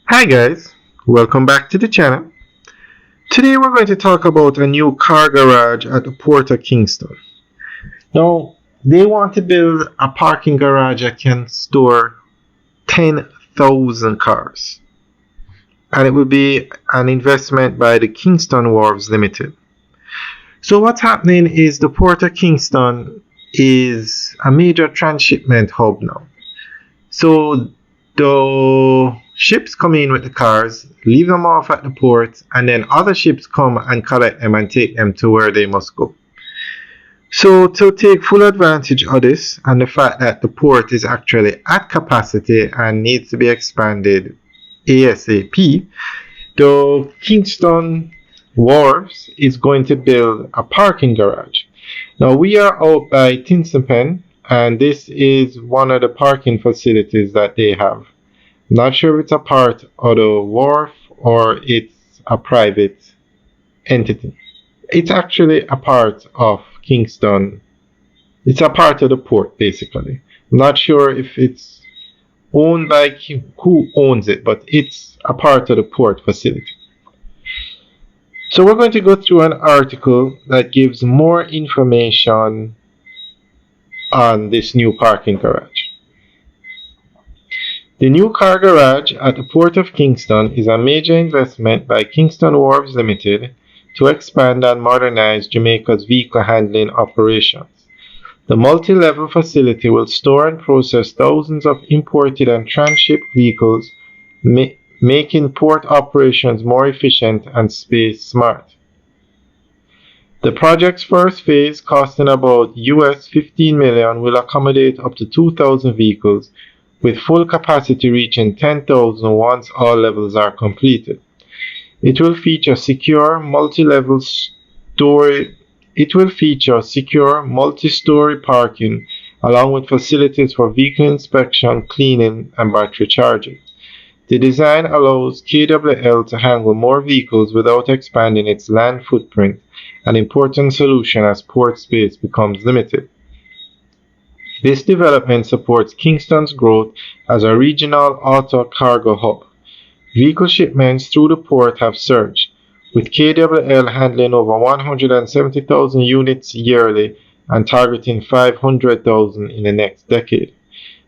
Hi guys, welcome back to the channel. Today we're going to talk about a new car garage at the Port of Kingston. Now, they want to build a parking garage that can store 10,000 cars. And it will be an investment by the Kingston Wharves Limited. So what's happening is the Port of Kingston is a major transshipment hub now. So the ships come in with the cars, leave them off at the port, and then other ships come and collect them and take them to where they must go. So to take full advantage of this and the fact that the port is actually at capacity and needs to be expanded ASAP, the Kingston Wharves is going to build a parking garage. Now we are out by Tinsapen, and this is one of the parking facilities that they have. Not sure if it's a part of the wharf or it's a private entity. It's actually a part of Kingston. It's a part of the port, basically. Not sure if it's owned by who owns it, but it's a part of the port facility. So we're going to go through an article that gives more information on this new parking garage. The new car garage at the Port of Kingston is a major investment by Kingston Wharves Limited to expand and modernize Jamaica's vehicle handling operations. The multi-level facility will store and process thousands of imported and transshipped vehicles, making port operations more efficient and space smart. The project's first phase, costing about US $15 million, will accommodate up to 2,000 vehicles, with full capacity reaching 10,000 once all levels are completed. It will feature secure multi-story parking, along with facilities for vehicle inspection, cleaning, and battery charging. The design allows KWL to handle more vehicles without expanding its land footprint, an important solution as port space becomes limited. This development supports Kingston's growth as a regional auto cargo hub. Vehicle shipments through the port have surged, with KWL handling over 170,000 units yearly and targeting 500,000 in the next decade.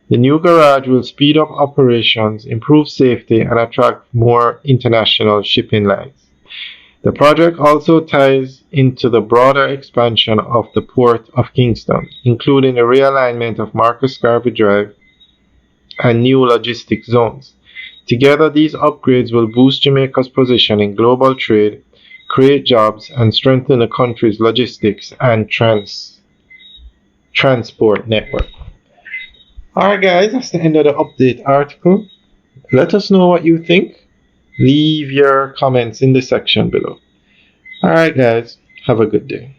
The new garage will speed up operations, improve safety, and attract more international shipping lines. The project also ties into the broader expansion of the Port of Kingston, including the realignment of Marcus Garvey Drive and new logistics zones. Together, these upgrades will boost Jamaica's position in global trade, create jobs, and strengthen the country's logistics and transport network. Alright guys, that's the end of the update article. Let us know what you think. Leave your comments in the section below. Alright guys, have a good day.